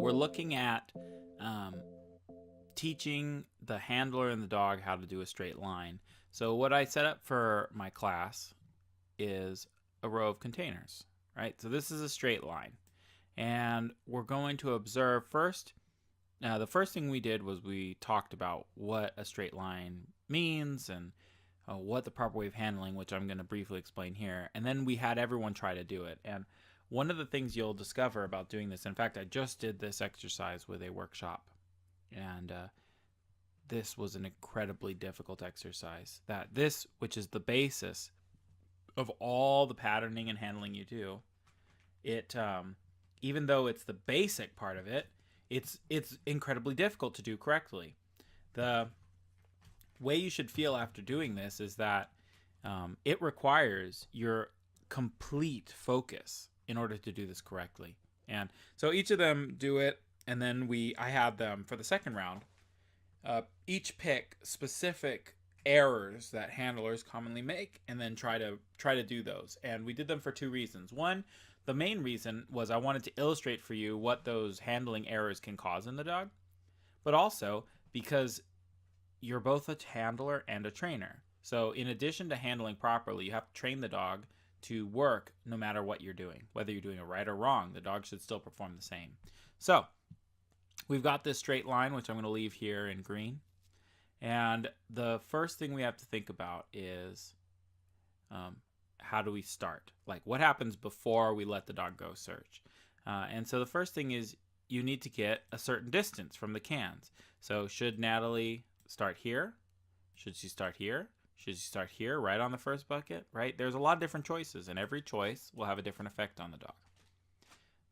we're looking at um, teaching the handler and the dog how to do a straight line. So what I set up for my class is a row of containers, right? So this is a straight line. And we're going to observe first. The first thing we did was we talked about what a straight line means and what the proper way of handling, which I'm going to briefly explain here. And then we had everyone try to do it. And one of the things you'll discover about doing this, in fact, I just did this exercise with a workshop, and this was an incredibly difficult exercise. That this, which is the basis of all the patterning and handling you do, it even though it's the basic part of it, it's incredibly difficult to do correctly. The way you should feel after doing this is that it requires your complete focus in order to do this correctly. And so each of them do it, and then I had them for the second round each pick specific errors that handlers commonly make, and then try to do those. And we did them for two reasons. One, the main reason was I wanted to illustrate for you what those handling errors can cause in the dog, but also because you're both a handler and a trainer. So in addition to handling properly, you have to train the dog to work no matter what you're doing. Whether you're doing it right or wrong, the dog should still perform the same. So we've got this straight line, which I'm going to leave here in green. And the first thing we have to think about is how do we start? Like, what happens before we let the dog go search? And so the first thing is you need to get a certain distance from the cans. So should Natalie start here? Should she start here? Should she start here, right on the first bucket? Right? There's a lot of different choices, and every choice will have a different effect on the dog.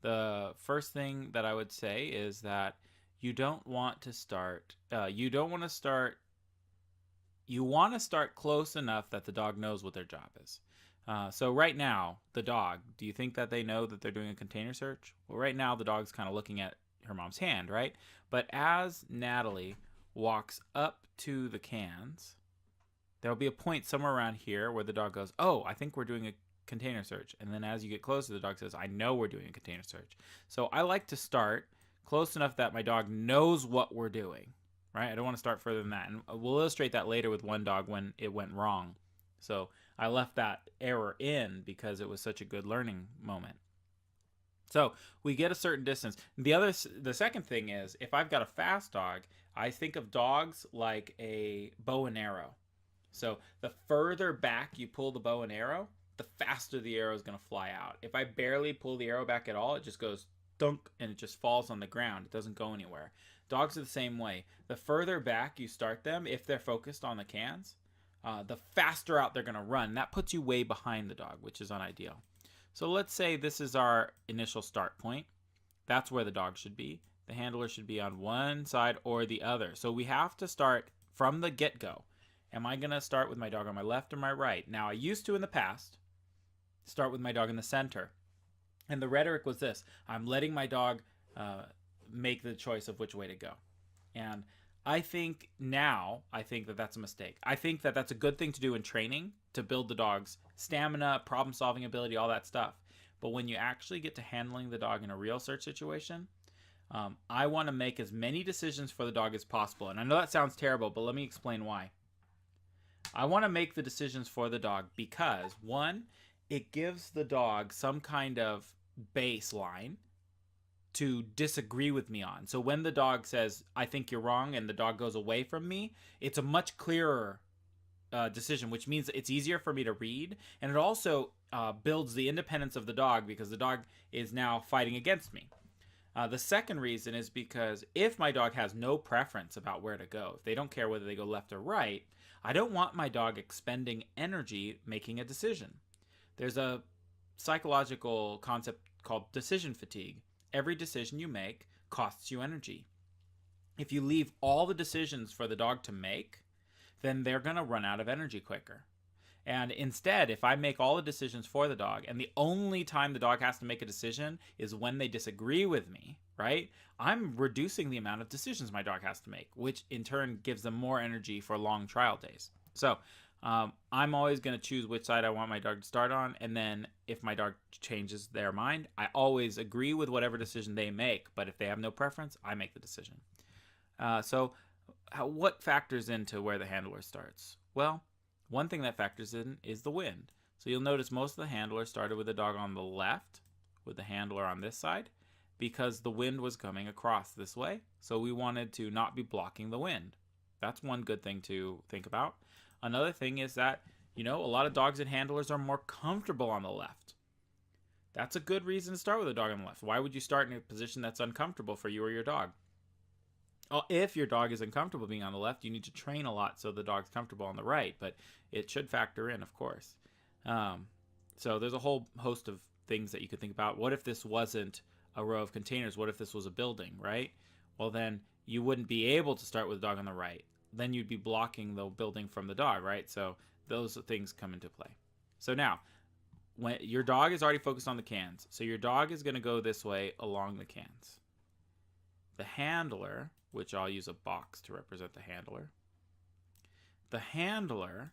The first thing that I would say is that you don't want to start, you want to start close enough that the dog knows what their job is. So right now, the dog, do you think that they know that they're doing a container search? Well, right now, the dog's kind of looking at her mom's hand, right? But as Natalie walks up to the cans, there'll be a point somewhere around here where the dog goes, oh, I think we're doing a container search. And then as you get closer, the dog says, I know we're doing a container search. So I like to start close enough that my dog knows what we're doing, right? I don't want to start further than that. And we'll illustrate that later with one dog when it went wrong. So I left that error in because it was such a good learning moment. So we get a certain distance. The second thing is, if I've got a fast dog, I think of dogs like a bow and arrow. So the further back you pull the bow and arrow, the faster the arrow is going to fly out. If I barely pull the arrow back at all, it just goes dunk and it just falls on the ground. It doesn't go anywhere. Dogs are the same way. The further back you start them, if they're focused on the cans, the faster out they're going to run. That puts you way behind the dog, which is unideal. So let's say this is our initial start point. That's where the dog should be. The handler should be on one side or the other. So we have to start from the get-go. Am I going to start with my dog on my left or my right? Now, I used to in the past start with my dog in the center. And the rhetoric was this: I'm letting my dog make the choice of which way to go. And I think that that's a mistake. I think that that's a good thing to do in training to build the dog's stamina, problem-solving ability, all that stuff. But when you actually get to handling the dog in a real search situation, I want to make as many decisions for the dog as possible. And I know that sounds terrible, but let me explain why. I want to make the decisions for the dog because, one, it gives the dog some kind of baseline to disagree with me on. So when the dog says, I think you're wrong, and the dog goes away from me, it's a much clearer decision, which means it's easier for me to read. And it also builds the independence of the dog because the dog is now fighting against me. The second reason is because if my dog has no preference about where to go, if they don't care whether they go left or right, I don't want my dog expending energy making a decision. There's a psychological concept called decision fatigue. Every decision you make costs you energy. If you leave all the decisions for the dog to make, then they're going to run out of energy quicker. And instead, if I make all the decisions for the dog, and the only time the dog has to make a decision is when they disagree with me, right? I'm reducing the amount of decisions my dog has to make, which in turn gives them more energy for long trial days. So I'm always going to choose which side I want my dog to start on. And then if my dog changes their mind, I always agree with whatever decision they make. But if they have no preference, I make the decision. What factors into where the handler starts? Well, one thing that factors in is the wind. So you'll notice most of the handlers started with the dog on the left, with the handler on this side, because the wind was coming across this way. So we wanted to not be blocking the wind. That's one good thing to think about. Another thing is that, a lot of dogs and handlers are more comfortable on the left. That's a good reason to start with a dog on the left. Why would you start in a position that's uncomfortable for you or your dog? If your dog is uncomfortable being on the left, you need to train a lot so the dog's comfortable on the right, but it should factor in, of course. So there's a whole host of things that you could think about. What if this wasn't a row of containers? What if this was a building, right? Well, then you wouldn't be able to start with the dog on the right. Then you'd be blocking the building from the dog, right? So those things come into play. So now, when your dog is already focused on the cans, so your dog is going to go this way along the cans. The handler, which I'll use a box to represent the handler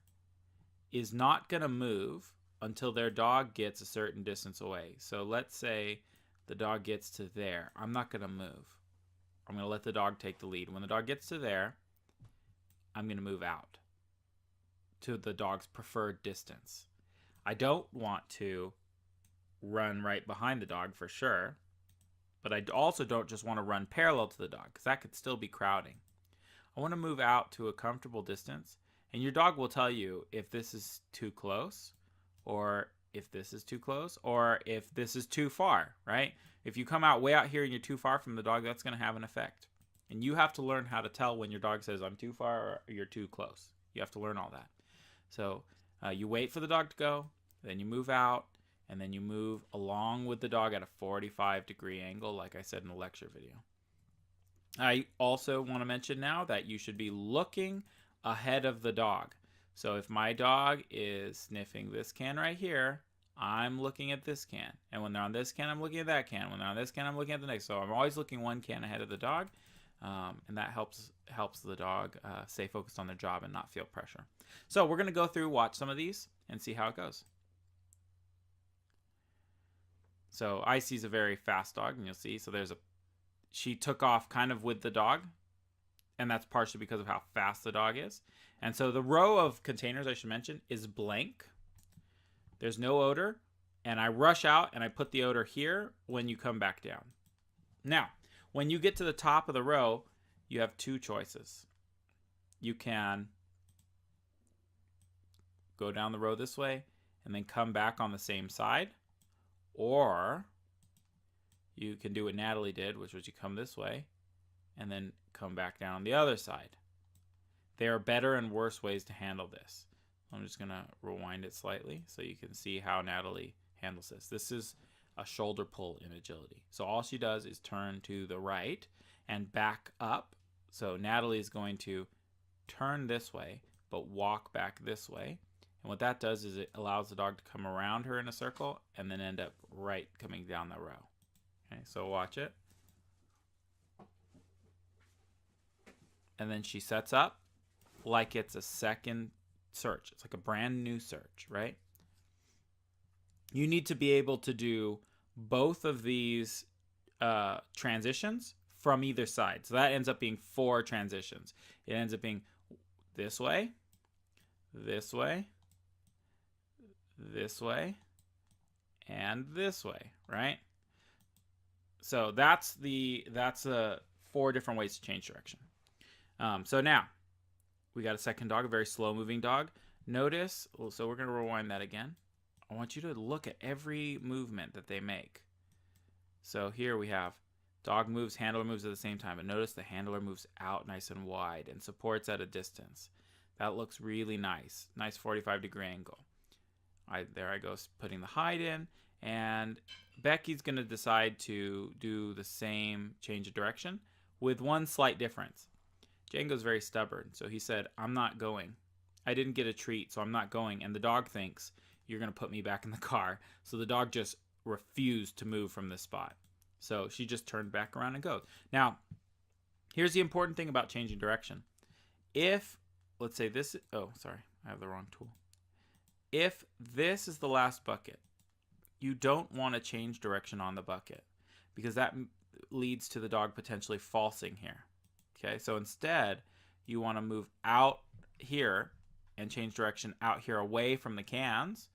is not going to move until their dog gets a certain distance away. So let's say the dog gets to there. I'm not going to move. I'm going to let the dog take the lead. When the dog gets to there, I'm going to move out to the dog's preferred distance. I don't want to run right behind the dog for sure, but I also don't just want to run parallel to the dog because that could still be crowding. I want to move out to a comfortable distance, and your dog will tell you if this is too close or if this is too close or if this is too far, right? If you come out way out here and you're too far from the dog, that's going to have an effect. And you have to learn how to tell when your dog says I'm too far or you're too close. You have to learn all that. So you wait for the dog to go, then you move out, and then you move along with the dog at a 45-degree angle, like I said in the lecture video. I also want to mention now that you should be looking ahead of the dog. So if my dog is sniffing this can right here, I'm looking at this can. And when they're on this can, I'm looking at that can. When they're on this can, I'm looking at the next. So I'm always looking one can ahead of the dog. And that helps the dog stay focused on their job and not feel pressure. So we're going to go through, watch some of these, and see how it goes. So Icy's a very fast dog, and you'll see. So she took off kind of with the dog, and that's partially because of how fast the dog is. And so the row of containers, I should mention, is blank. There's no odor, and I rush out and I put the odor here when you come back down. Now, when you get to the top of the row, you have two choices. You can go down the row this way and then come back on the same side, or you can do what Natalie did, which was you come this way and then come back down on the other side. There are better and worse ways to handle this. I'm just going to rewind it slightly so you can see how Natalie handles this. This is a shoulder pull in agility. So all she does is turn to the right and back up. So Natalie is going to turn this way but walk back this way. And what that does is it allows the dog to come around her in a circle and then end up right coming down the row. Okay, so watch it. And then she sets up like it's a second search. It's like a brand new search, right? You need to be able to do both of these transitions from either side. So that ends up being 4 transitions. It ends up being this way, this way, this way, and this way, right? So that's 4 different ways to change direction. So now we got a second dog, a very slow moving dog. Notice, so we're going to rewind that again. I want you to look at every movement that they make. So here we have dog moves, handler moves at the same time. But notice the handler moves out nice and wide and supports at a distance. That looks really nice. Nice 45-degree angle. There I go putting the hide in. And Becky's going to decide to do the same change of direction with one slight difference. Django's very stubborn. So he said, I'm not going. I didn't get a treat, so I'm not going. And the dog thinks, you're going to put me back in the car. So the dog just refused to move from this spot. So she just turned back around and goes. Now, here's the important thing about changing direction. If, let's say this, oh, sorry, I have the wrong tool. If this is the last bucket, you don't want to change direction on the bucket because that leads to the dog potentially falsing here. Okay, so instead, you want to move out here and change direction out here away from the cans.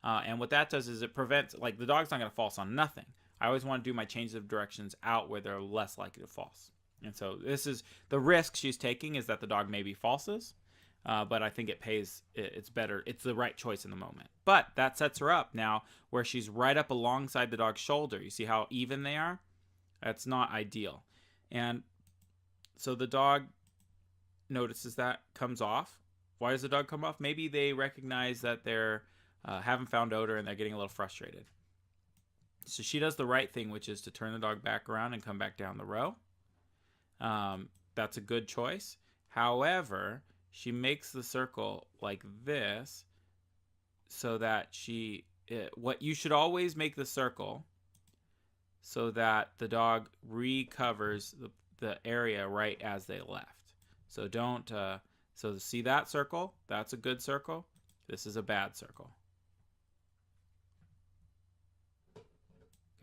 And what that does is it prevents, like, the dog's not going to false on nothing. I always want to do my changes of directions out where they're less likely to false. And so this is the risk she's taking, is that the dog maybe falses. But I think it pays, it's better. It's the right choice in the moment. But that sets her up now where she's right up alongside the dog's shoulder. You see how even they are? That's not ideal. And so the dog notices that, comes off. Why does the dog come off? Maybe they recognize that they're haven't found odor and they're getting a little frustrated. So she does the right thing, which is to turn the dog back around and come back down the row. That's a good choice. However, she makes the circle like this so that what you should always make the circle so that the dog recovers the area right as they left. So don't, so see that circle? That's a good circle. This is a bad circle.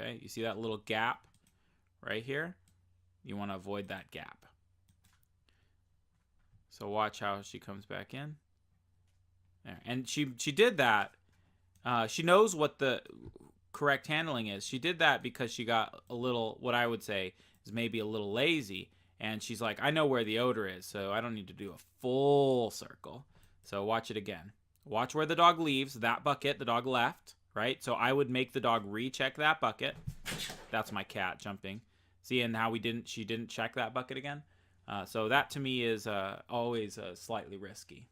Okay, you see that little gap right here? You want to avoid that gap. So watch how she comes back in. There. And she did that. She knows what the correct handling is. She did that because she got a little, what I would say is maybe a little lazy. And she's like, I know where the odor is, so I don't need to do a full circle. So watch it again. Watch where the dog leaves. That bucket, the dog left, right? So I would make the dog recheck that bucket. That's my cat jumping. See, and how she didn't check that bucket again? So that to me is always slightly risky.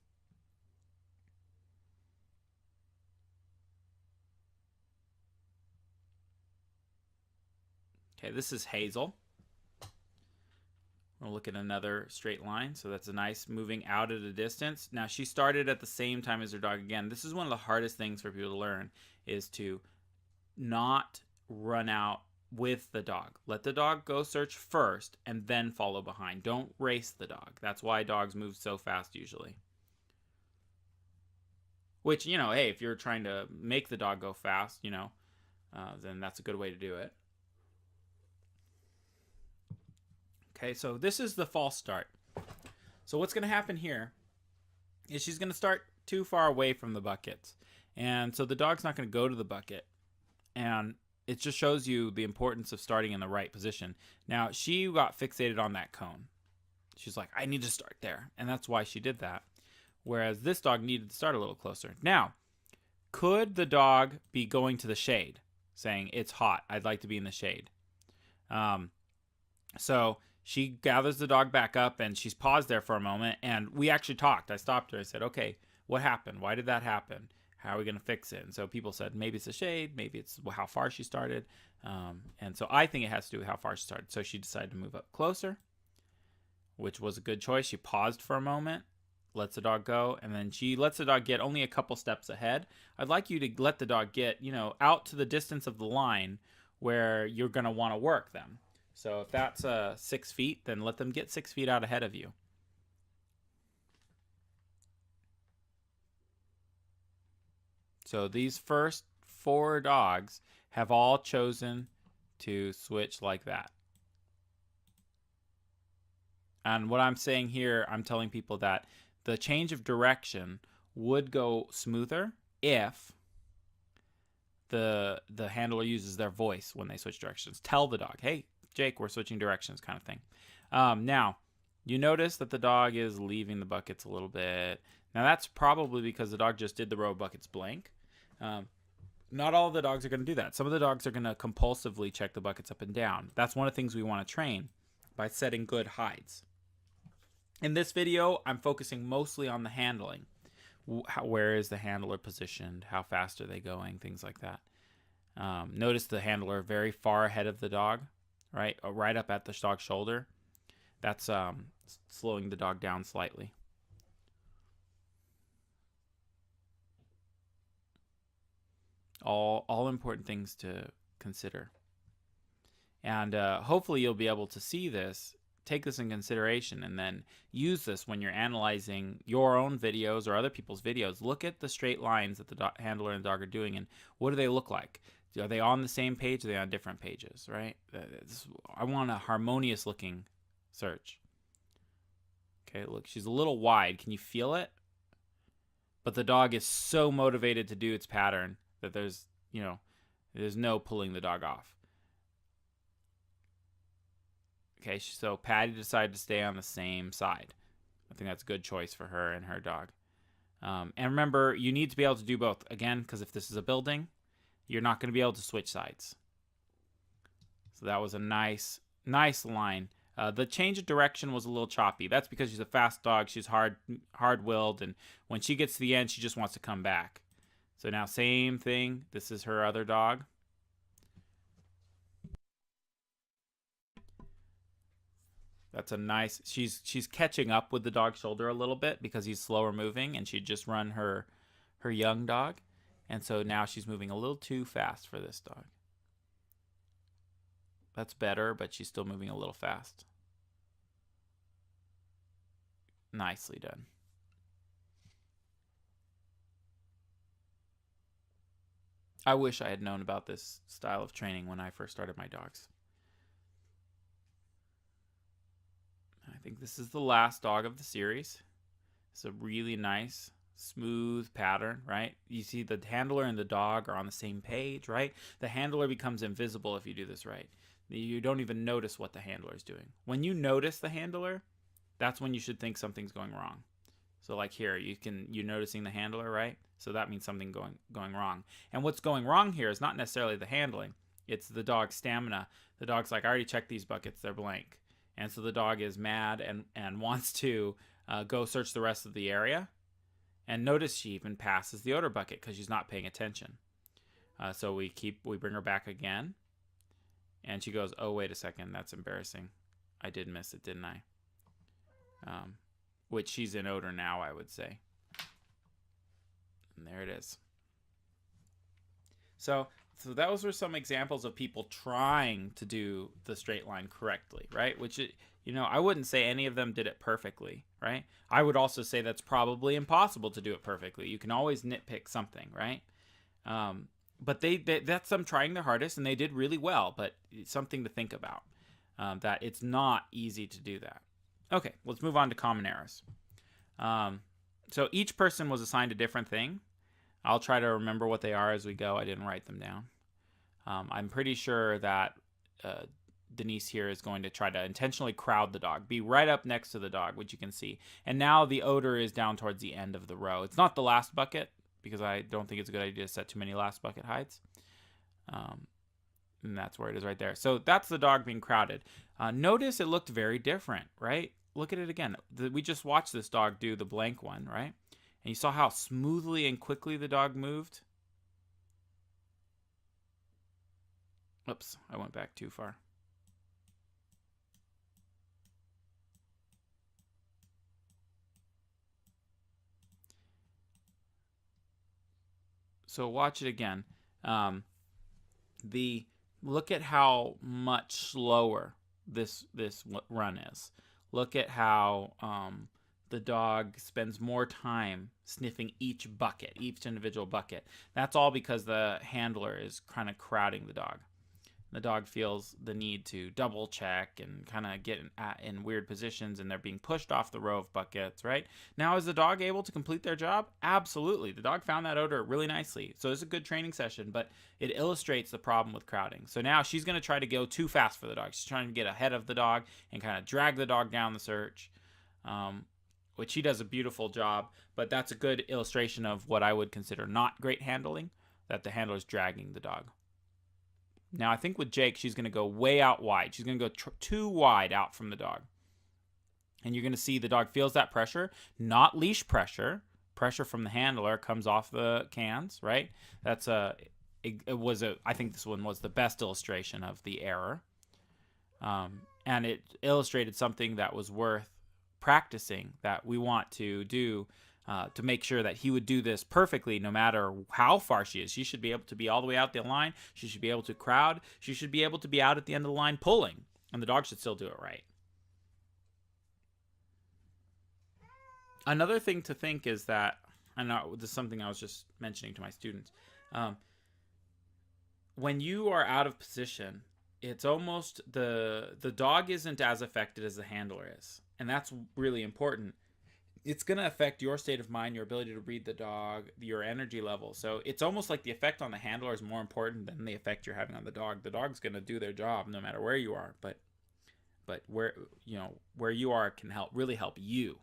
Okay, this is Hazel. We'll look at another straight line. So that's a nice moving out at a distance. Now she started at the same time as her dog again. This is one of the hardest things for people to learn, is to not run out with the dog. Let the dog go search first and then follow behind. Don't race the dog. That's why dogs move so fast usually. Which, you know, hey, if you're trying to make the dog go fast, you know, then that's a good way to do it. Okay, so this is the false start. So what's going to happen here is she's going to start too far away from the buckets. And so the dog's not going to go to the bucket. And it just shows you the importance of starting in the right position. Now, she got fixated on that cone. She's like, I need to start there. And that's why she did that. Whereas this dog needed to start a little closer. Now, could the dog be going to the shade, saying, it's hot, I'd like to be in the shade? So she gathers the dog back up and she's paused there for a moment. And we actually talked. I stopped her. I said, okay, what happened? Why did that happen? How are we going to fix it? And so people said, maybe it's the shade. Maybe it's how far she started. And so I think it has to do with how far she started. So she decided to move up closer, which was a good choice. She paused for a moment, lets the dog go, and then she lets the dog get only a couple steps ahead. I'd like you to let the dog get, you know, out to the distance of the line where you're going to want to work them. So if that's 6 feet, then let them get 6 feet out ahead of you. So these first 4 dogs have all chosen to switch like that. And what I'm saying here, I'm telling people that the change of direction would go smoother if the handler uses their voice when they switch directions. Tell the dog, hey, Jake, we're switching directions, kind of thing. Now, you notice that the dog is leaving the buckets a little bit. Now, that's probably because the dog just did the row of buckets blank. Not all of the dogs are going to do that. Some of the dogs are going to compulsively check the buckets up and down. That's one of the things we want to train by setting good hides. In this video, I'm focusing mostly on the handling. Where is the handler positioned? How fast are they going? Things like that. Notice the handler very far ahead of the dog, right? Right up at the dog's shoulder. That's slowing the dog down slightly. All important things to consider. And hopefully you'll be able to see this take this in consideration and then use this when you're analyzing your own videos or other people's videos. Look at the straight lines that the handler and the dog are doing, and what do they look like? Are they on the same page? Or are they on different pages, right? I want a harmonious looking search. Okay, look, she's a little wide. Can you feel it? But the dog is so motivated to do its pattern that there's no pulling the dog off. Okay, so Patty decided to stay on the same side. I think that's a good choice for her and her dog. And remember, you need to be able to do both. Again, because if this is a building, you're not going to be able to switch sides. So that was a nice line. The change of direction was a little choppy. That's because she's a fast dog. She's hard-willed, and when she gets to the end, she just wants to come back. So now same thing. This is her other dog. That's a nice, she's catching up with the dog's shoulder a little bit because he's slower moving, and she'd just run her young dog. And so now she's moving a little too fast for this dog. That's better, but she's still moving a little fast. Nicely done. I wish I had known about this style of training when I first started my dogs. I think this is the last dog of the series. It's a really nice, smooth pattern, right? You see the handler and the dog are on the same page, right? The handler becomes invisible if you do this right. You don't even notice what the handler is doing. When you notice the handler, that's when you should think something's going wrong. So like here, you're noticing the handler, right? So that means something going wrong. And what's going wrong here is not necessarily the handling. It's the dog's stamina. The dog's like, I already checked these buckets, they're blank. And so the dog is mad and wants to go search the rest of the area. And notice she even passes the odor bucket because she's not paying attention. So we bring her back again. And she goes, oh, wait a second, that's embarrassing. I did miss it, didn't I? Which she's in odor now, I would say. And there it is. So those were some examples of people trying to do the straight line correctly, right? Which, I wouldn't say any of them did it perfectly, right? I would also say that's probably impossible to do it perfectly. You can always nitpick something, right? But that's them trying their hardest, and they did really well, but it's something to think about, that it's not easy to do that. Okay, let's move on to common errors. So each person was assigned a different thing. I'll try to remember what they are as we go. I didn't write them down. I'm pretty sure that Denise here is going to try to intentionally crowd the dog, be right up next to the dog, which you can see. And now the odor is down towards the end of the row. It's not the last bucket, because I don't think it's a good idea to set too many last bucket heights. And that's where it is right there. So that's the dog being crowded. Notice it looked very different, right? Look at it again. We just watched this dog do the blank one, right? And you saw how smoothly and quickly the dog moved. Oops, I went back too far. So watch it again. Look at how much slower this run is. Look at how the dog spends more time sniffing each individual bucket. That's all because the handler is kind of crowding the dog. The dog feels the need to double check and kind of get in weird positions, and they're being pushed off the row of buckets, right? Now, is the dog able to complete their job? Absolutely. The dog found that odor really nicely. So it's a good training session, but it illustrates the problem with crowding. So now she's going to try to go too fast for the dog. She's trying to get ahead of the dog and kind of drag the dog down the search, which she does a beautiful job, but that's a good illustration of what I would consider not great handling, that the handler is dragging the dog. Now, I think with Jake, she's going to go way out wide. She's going to go too wide out from the dog. And you're going to see the dog feels that pressure, not leash pressure. Pressure from the handler comes off the cans, right? I think this one was the best illustration of the error. And it illustrated something that was worth practicing, that we want to do to make sure that he would do this perfectly no matter how far she is. She should be able to be all the way out the line. She should be able to crowd. She should be able to be out at the end of the line pulling. And the dog should still do it right. Another thing to think is that, and this is something I was just mentioning to my students, when you are out of position, it's almost the dog isn't as affected as the handler is, and that's really important. It's going to affect your state of mind, your ability to read the dog, your energy level. So it's almost like the effect on the handler is more important than the effect you're having on the dog. The dog's going to do their job no matter where you are, but where you are can really help you.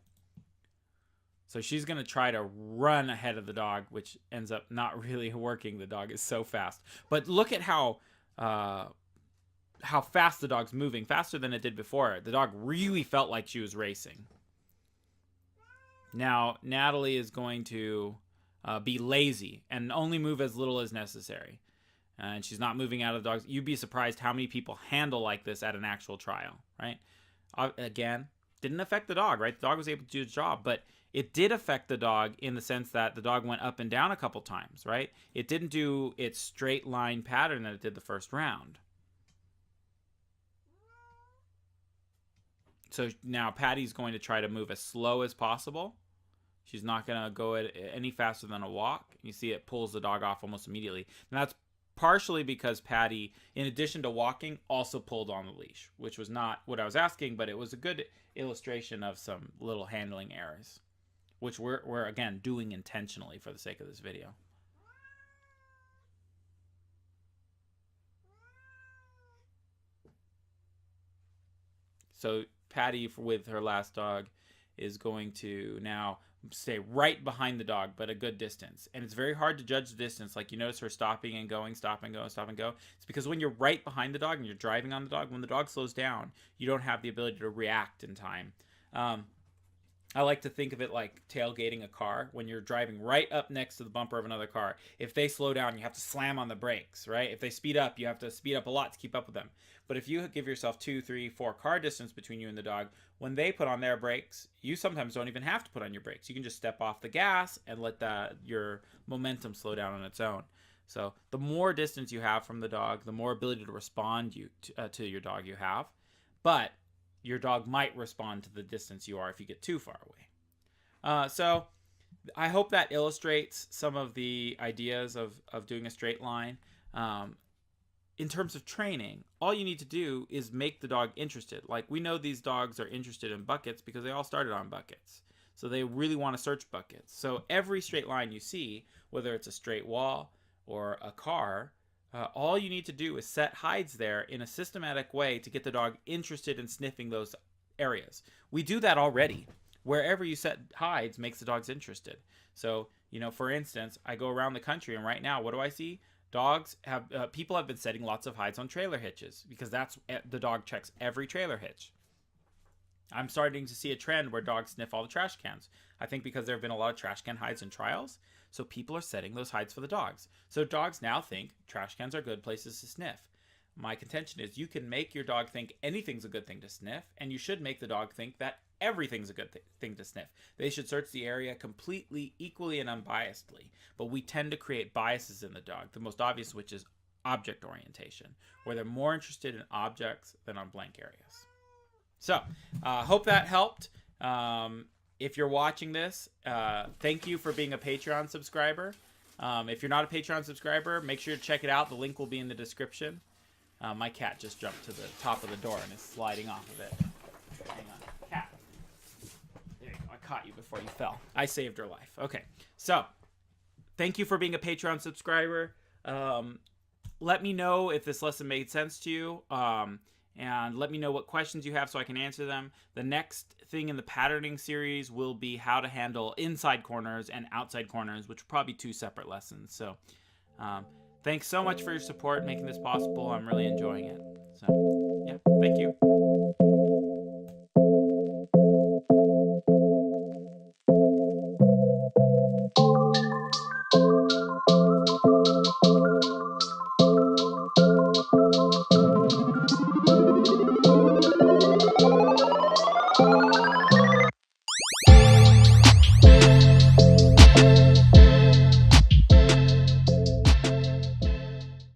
So she's going to try to run ahead of the dog, which ends up not really working. The dog is so fast. But look at how fast the dog's moving, faster than it did before. The dog really felt like she was racing. Now, Natalie is going to be lazy and only move as little as necessary. And she's not moving out of the dogs. You'd be surprised how many people handle like this at an actual trial, right? Again, didn't affect the dog, right? The dog was able to do its job, but it did affect the dog in the sense that the dog went up and down a couple times, right? It didn't do its straight line pattern that it did the first round. So now Patty's going to try to move as slow as possible. She's not going to go any faster than a walk. You see it pulls the dog off almost immediately. And that's partially because Patty, in addition to walking, also pulled on the leash, which was not what I was asking, but it was a good illustration of some little handling errors, which we're again, doing intentionally for the sake of this video. So Patty, with her last dog, is going to now stay right behind the dog, but a good distance. And it's very hard to judge the distance. Like you notice her stopping and going, stop and go, stop and go. It's because when you're right behind the dog and you're driving on the dog, when the dog slows down, you don't have the ability to react in time. I like to think of it like tailgating a car. When you're driving right up next to the bumper of another car, if they slow down, you have to slam on the brakes, right? If they speed up, you have to speed up a lot to keep up with them. But if you give yourself 2, 3, 4 car distance between you and the dog, when they put on their brakes, you sometimes don't even have to put on your brakes. You can just step off the gas and let your momentum slow down on its own. So the more distance you have from the dog, the more ability to respond to your dog you have. But your dog might respond to the distance you are if you get too far away. So I hope that illustrates some of the ideas of doing a straight line. In terms of training, all you need to do is make the dog interested. Like we know these dogs are interested in buckets because they all started on buckets. So they really want to search buckets. So every straight line you see, whether it's a straight wall or a car, all you need to do is set hides there in a systematic way to get the dog interested in sniffing those areas. We do that already. Wherever you set hides makes the dogs interested. So, for instance, I go around the country and right now, what do I see? People have been setting lots of hides on trailer hitches because the dog checks every trailer hitch. I'm starting to see a trend where dogs sniff all the trash cans. I think because there have been a lot of trash can hides in trials, so people are setting those hides for the dogs. So dogs now think trash cans are good places to sniff. My contention is you can make your dog think anything's a good thing to sniff, and you should make the dog think that everything's a good thing to sniff. They should search the area completely, equally, and unbiasedly. But we tend to create biases in the dog, the most obvious which is object orientation, where they're more interested in objects than on blank areas. So, hope that helped. If you're watching this, thank you for being a Patreon subscriber. If you're not a Patreon subscriber, make sure to check it out. The link will be in the description. My cat just jumped to the top of the door and is sliding off of it. Hang on. Cat. There you go. I caught you before you fell. I saved her life. Okay. So, thank you for being a Patreon subscriber. Let me know if this lesson made sense to you. And let me know what questions you have so I can answer them. The next thing in the patterning series will be how to handle inside corners and outside corners, which will probably be 2 separate lessons. So thanks so much for your support making this possible. I'm really enjoying it. So yeah, thank you.